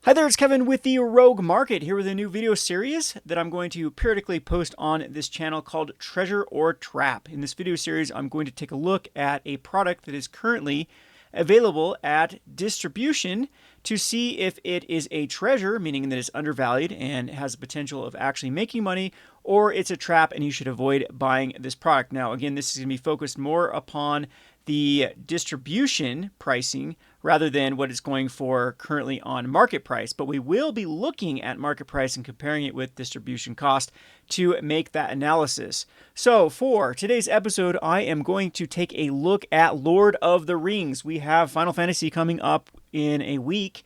Hi there, it's Kevin with the Rogue Market here with a new video series that I'm going to periodically post on this channel called Treasure or Trap. In this video series, I'm going to take a look at a product that is currently available at distribution to see if it is a treasure, meaning that it's undervalued and has the potential of actually making money, or it's a trap and you should avoid buying this product. Now, again, this is going to be focused more upon the distribution pricing rather than what it's going for currently on market price. But we will be looking at market price and comparing it with distribution cost to make that analysis. So for today's episode, I am going to take a look at Lord of the Rings. We have Final Fantasy coming up in a week,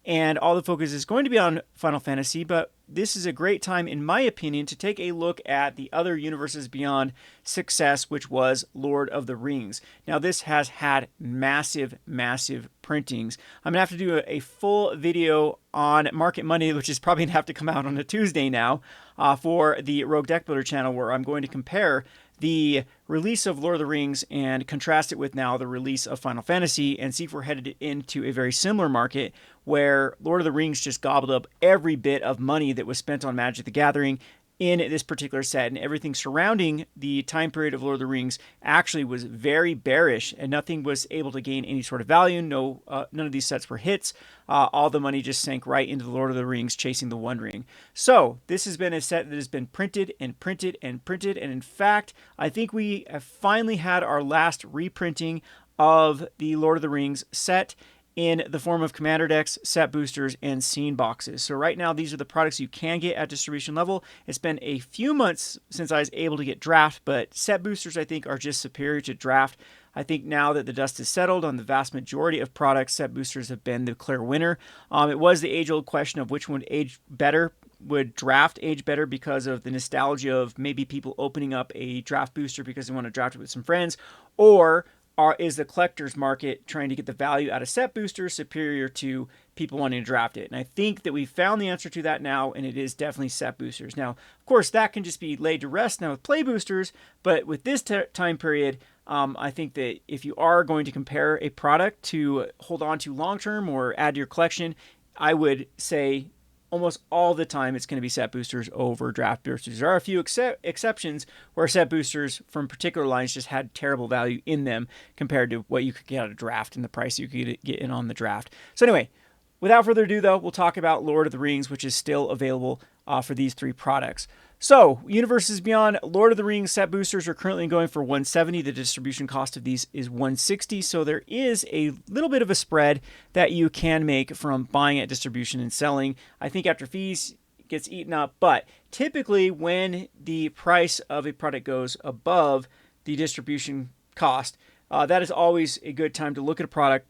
and all the focus is going to be on Final Fantasy, but this is a great time, in my opinion, to take a look at the other Universes Beyond success, which was Lord of the Rings. Now, this has had massive printings. I'm going to have to do a full video on Market Monday, which is probably going to have to come out on a Tuesday now for the Rogue Deck Builder channel, where I'm going to compare the release of Lord of the Rings and contrast it with now the release of Final Fantasy and see if we're headed into a very similar market where Lord of the Rings just gobbled up every bit of money that was spent on Magic the Gathering in this particular set, and everything surrounding the time period of Lord of the Rings actually was very bearish, and nothing was able to gain any sort of value. None of these sets were hits. All the money just sank right into the Lord of the Rings, chasing the One Ring. So this has been a set that has been printed and printed and printed, and in fact, I think we have finally had our last reprinting of the Lord of the Rings set in the form of commander decks, set boosters, and scene boxes. So right now, these are the products you can get at distribution level. It's been a few months since I was able to get draft, but set boosters, I think, are just superior to draft. I think now that the dust is settled on the vast majority of products, set boosters have been the clear winner. It was the age-old question of which one would age better. Would draft age better because of the nostalgia of maybe people opening up a draft booster because they want to draft it with some friends, or is the collector's market trying to get the value out of set boosters superior to people wanting to draft it? And I think that we found the answer to that now, and it is definitely set boosters. Now, of course, that can just be laid to rest now with play boosters, but with this time period, I think that if you are going to compare a product to hold on to long-term or add to your collection, I would say almost all the time it's going to be set boosters over draft boosters. There are a few exceptions where set boosters from particular lines just had terrible value in them compared to what you could get out of draft and the price you could get in on the draft. So anyway, without further ado though, we'll talk about Lord of the Rings, which is still available for these three products. So, Universes Beyond Lord of the Rings set boosters are currently going for $170. The distribution cost of these is $160. So there is a little bit of a spread that you can make from buying at distribution and selling. I think after fees it gets eaten up, but typically when the price of a product goes above the distribution cost, that is always a good time to look at a product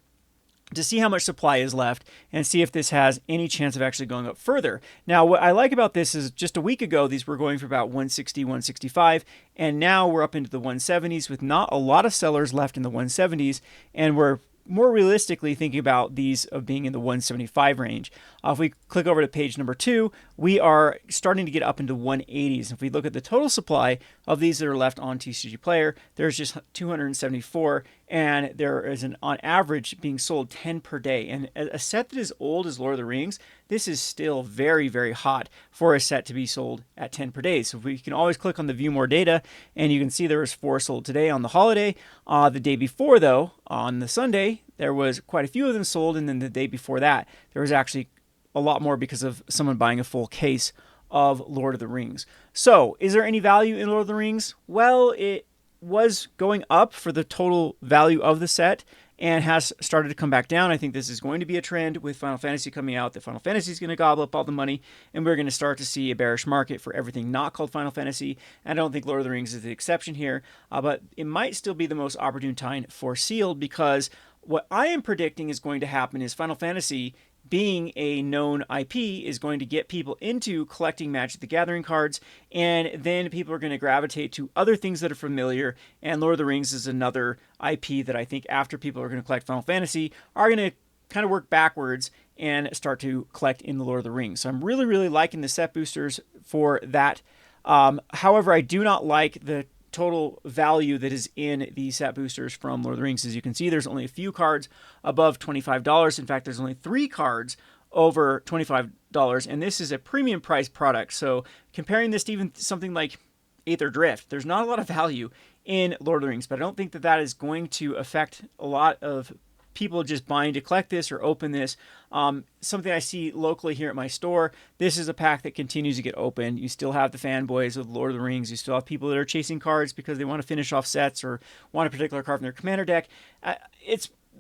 to see how much supply is left and see if this has any chance of actually going up further. Now, what I like about this is just a week ago, these were going for about 160, 165, and now we're up into the 170s with not a lot of sellers left in the 170s, and we're more realistically thinking about these of being in the 175 range. If we click over to page number 2, we are starting to get up into 180s. If we look at the total supply of these that are left on TCG Player, there's just 274, and there is on average being sold 10 per day. And a set that is old as Lord of the Rings, this is still very hot for a set to be sold at 10 per day. So we can always click on the view more data, and you can see there was 4 sold today on the holiday. The day before though, on the Sunday, there was quite a few of them sold, and then the day before that, there was actually a lot more because of someone buying a full case of Lord of the Rings. So is there any value in Lord of the Rings? Well, it was going up for the total value of the set and has started to come back down. I think this is going to be a trend with Final Fantasy coming out, that Final Fantasy is going to gobble up all the money, and we're going to start to see a bearish market for everything not called Final Fantasy. And I don't think Lord of the Rings is the exception here, but it might still be the most opportune time for sealed, because what I am predicting is going to happen is Final Fantasy, being a known IP, is going to get people into collecting Magic the Gathering cards, and then people are going to gravitate to other things that are familiar, and Lord of the Rings is another IP that I think after people are going to collect Final Fantasy are going to kind of work backwards and start to collect in the Lord of the Rings. So I'm really liking the set boosters for that. However, I do not like the total value that is in the set boosters from Lord of the Rings. As you can see, there's only a few cards above $25. In fact, there's only 3 cards over $25, and this is a premium price product. So comparing this to even something like Aether Drift, there's not a lot of value in Lord of the Rings, but I don't think that that is going to affect a lot of people just buying to collect this or open this. Something I see locally here at my store, this is a pack that continues to get opened. You still have the fanboys of Lord of the Rings. You still have people that are chasing cards because they want to finish off sets or want a particular card from their commander deck.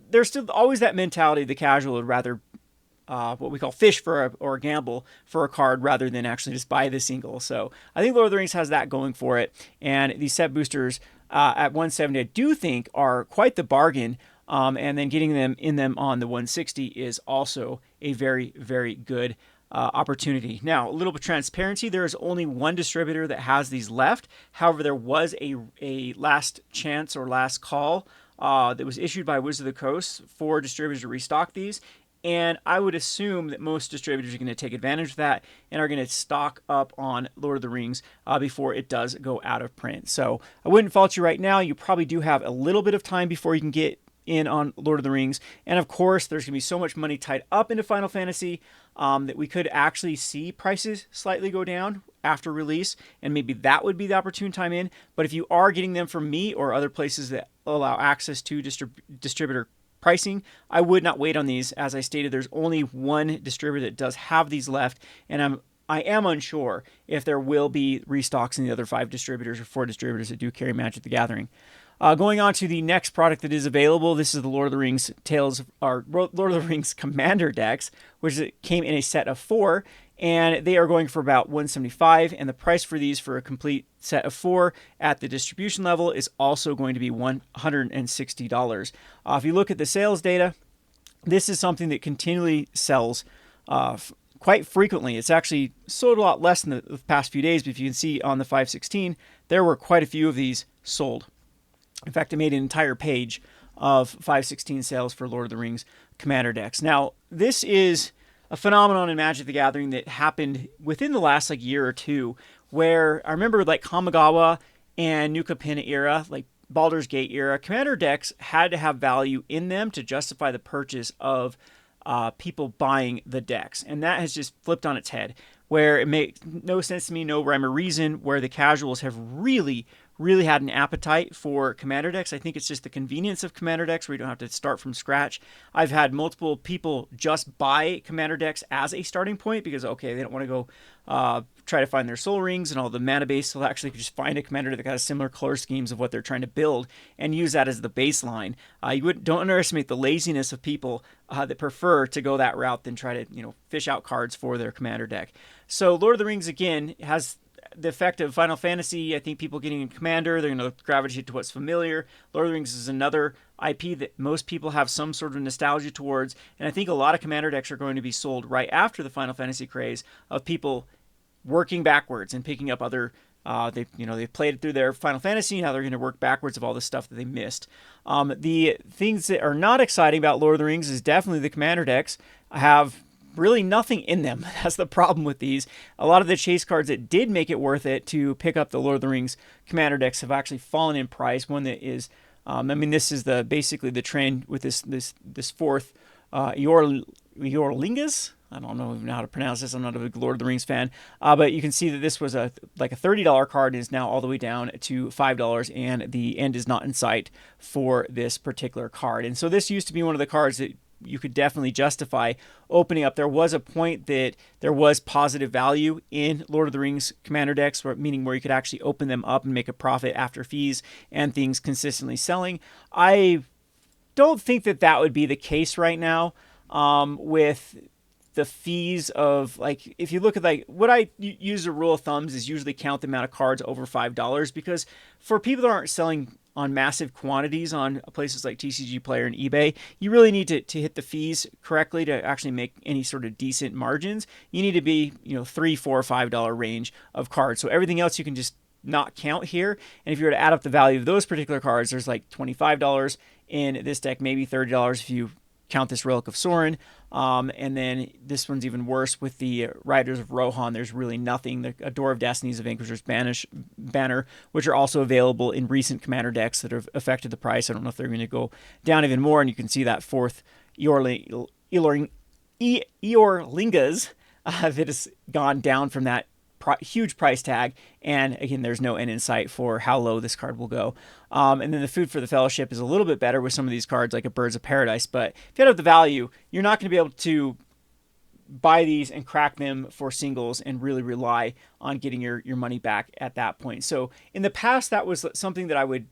There's still always that mentality. The casual would rather what we call fish for or gamble for a card rather than actually just buy the single. So I think Lord of the Rings has that going for it. And these set boosters at 170, I do think are quite the bargain. And then getting them in them on the 160 is also a very, very good opportunity. Now, a little bit of transparency. There is only one distributor that has these left. However, there was a last chance or last call that was issued by Wizards of the Coast for distributors to restock these. And I would assume that most distributors are going to take advantage of that and are going to stock up on Lord of the Rings before it does go out of print. So I wouldn't fault you right now. You probably do have a little bit of time before you can get in on Lord of the Rings. And of course, there's going to be so much money tied up into Final Fantasy that we could actually see prices slightly go down after release. And maybe that would be the opportune time in. But if you are getting them from me or other places that allow access to distributor pricing, I would not wait on these. As I stated, there's only one distributor that does have these left, and I am unsure if there will be restocks in the other 5 distributors or 4 distributors that do carry Magic the Gathering. Going on to the next product that is available, this is the Lord of the Rings Lord of the Rings Commander decks, which came in a set of 4, and they are going for about $175, and the price for these for a complete set of 4 at the distribution level is also going to be $160. If you look at the sales data, this is something that continually sells quite frequently. It's actually sold a lot less in the past few days, but if you can see on the 516, there were quite a few of these sold. In fact, I made an entire page of 516 sales for Lord of the Rings Commander decks. Now, this is a phenomenon in Magic the Gathering that happened within the last year or two, where I remember Kamigawa and New Capenna era, Baldur's Gate era, Commander decks had to have value in them to justify the purchase of people buying the decks. And that has just flipped on its head, where it makes no sense to me, no rhyme or reason, where the casuals have really had an appetite for Commander decks. I think it's just the convenience of Commander decks where you don't have to start from scratch. I've had multiple people just buy Commander decks as a starting point because, okay, they don't want to go try to find their soul rings and all the mana base, so they'll actually just find a commander that has similar color schemes of what they're trying to build and use that as the baseline. Don't underestimate the laziness of people that prefer to go that route than try to fish out cards for their commander deck. So Lord of the Rings, again, has the effect of Final Fantasy. I think people getting in Commander, they're going to gravitate to what's familiar. Lord of the Rings is another IP that most people have some sort of nostalgia towards, and I think a lot of Commander decks are going to be sold right after the Final Fantasy craze of people working backwards and picking up other. They've played it through their Final Fantasy. Now they're going to work backwards of all the stuff that they missed. The things that are not exciting about Lord of the Rings is definitely the Commander decks have really nothing in them. That's the problem with these. A lot of the chase cards that did make it worth it to pick up the Lord of the Rings Commander decks have actually fallen in price. One that is, this is basically the trend with this fourth Yorlingas. I don't know even how to pronounce this. I'm not a big Lord of the Rings fan. But you can see that this was a $30 card and is now all the way down to $5, and the end is not in sight for this particular card. And so this used to be one of the cards that you could definitely justify opening up. There was a point that there was positive value in Lord of the Rings Commander decks, meaning where you could actually open them up and make a profit after fees and things consistently selling. I don't think that would be the case right now with the fees of, if you look at what I use a rule of thumbs is usually count the amount of cards over $5, because for people that aren't selling on massive quantities on places like TCG Player and eBay, you really need to hit the fees correctly to actually make any sort of decent margins. You need to be, $3, $4, $5 range of cards. So everything else you can just not count here. And if you were to add up the value of those particular cards, there's $25 in this deck, maybe $30 if you count this Relic of Sorin. And then this one's even worse with the Riders of Rohan. There's really nothing. The Door of Destinies of Vanquisher's Banner, which are also available in recent Commander decks that have affected the price. I don't know if they're going to go down even more. And you can see that fourth Iloringas Eeyore Lingas that has gone down from that huge price tag. And again, there's no end in sight for how low this card will go. And then the Food for the Fellowship is a little bit better with some of these cards, like a Birds of Paradise. But if you have the value, you're not going to be able to buy these and crack them for singles and really rely on getting your money back at that point. So in the past, that was something that I would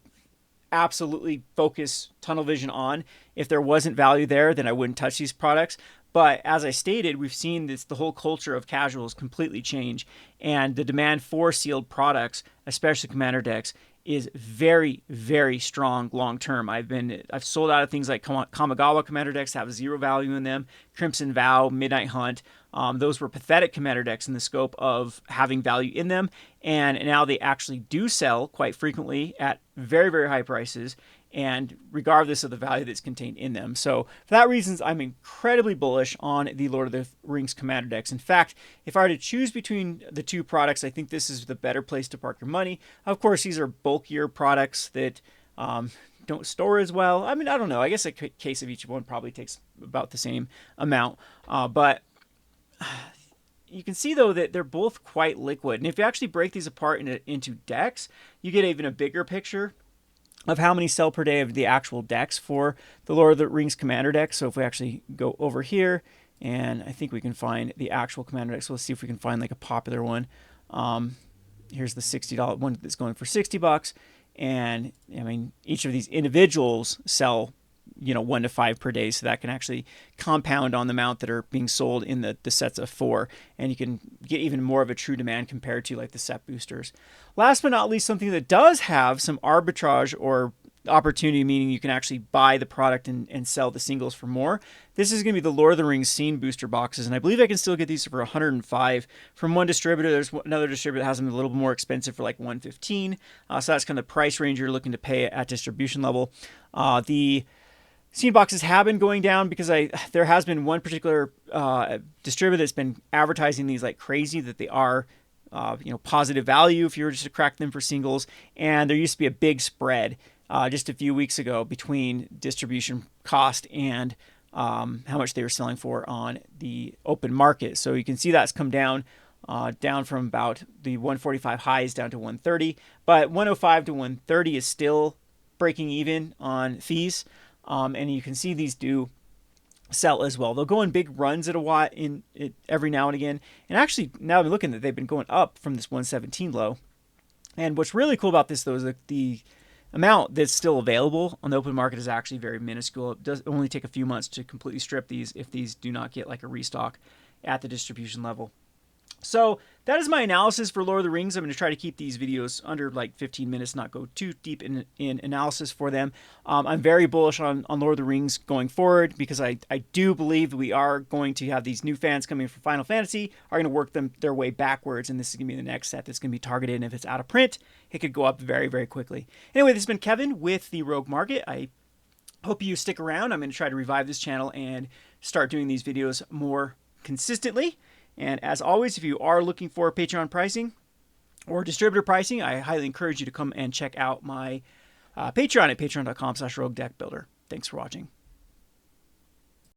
absolutely focus tunnel vision on. If there wasn't value there, then I wouldn't touch these products. But as I stated, we've seen the whole culture of casuals completely change, and the demand for sealed products, especially commander decks, is very, very strong long term. I've sold out of things like Kamigawa commander decks that have zero value in them, Crimson Vow, Midnight Hunt. Those were pathetic commander decks in the scope of having value in them, and now they actually do sell quite frequently at very, very high prices, and regardless of the value that's contained in them. So for that reasons, I'm incredibly bullish on the Lord of the Rings commander decks. In fact, if I were to choose between the two products, I think this is the better place to park your money. Of course, these are bulkier products that don't store as well. I mean, I don't know. I guess a case of each one probably takes about the same amount. But you can see, though, that they're both quite liquid. And if you actually break these apart into decks, you get even a bigger picture of how many sell per day of the actual decks for the Lord of the Rings commander deck. So if we actually go over here, and I think we can find the actual commander deck. So let's see if we can find like a popular one. Here's the $60 one that's going for $60. And I mean, each of these individuals sell 1 to 5 per day, so that can actually compound on the amount that are being sold in the sets of 4, and you can get even more of a true demand compared to like the set boosters. Last but not least, something that does have some arbitrage or opportunity, meaning you can actually buy the product and sell the singles for more. This is going to be the Lord of the Rings Scene booster boxes, and I believe I can still get these for $105 from one distributor. There's another distributor that has them a little bit more expensive for like $115. So that's kind of the price range you're looking to pay at distribution level. The Scene boxes have been going down because there has been one particular distributor that's been advertising these like crazy, that they are positive value if you were just to crack them for singles. And there used to be a big spread just a few weeks ago between distribution cost and how much they were selling for on the open market. So you can see that's come down from about the 145 highs down to 130, but 105 to 130 is still breaking even on fees. And you can see these do sell as well. They'll go in big runs at a while every now and again. And actually, now I'm looking that they've been going up from this 117 low. And what's really cool about this, though, is that the amount that's still available on the open market is actually very minuscule. It does only take a few months to completely strip these if these do not get like a restock at the distribution level. So that is my analysis for Lord of the Rings. I'm going to try to keep these videos under like 15 minutes, not go too deep in analysis for them. I'm very bullish on Lord of the Rings going forward because I do believe that we are going to have these new fans coming from Final Fantasy are going to work their way backwards, and this is going to be the next set that's going to be targeted. And if it's out of print, it could go up very, very quickly. Anyway, this has been Kevin with the Rogue Market. I hope you stick around. I'm going to try to revive this channel and start doing these videos more consistently. And as always, if you are looking for Patreon pricing or distributor pricing, I highly encourage you to come and check out my Patreon at patreon.com/roguedeckbuilder. Thanks for watching.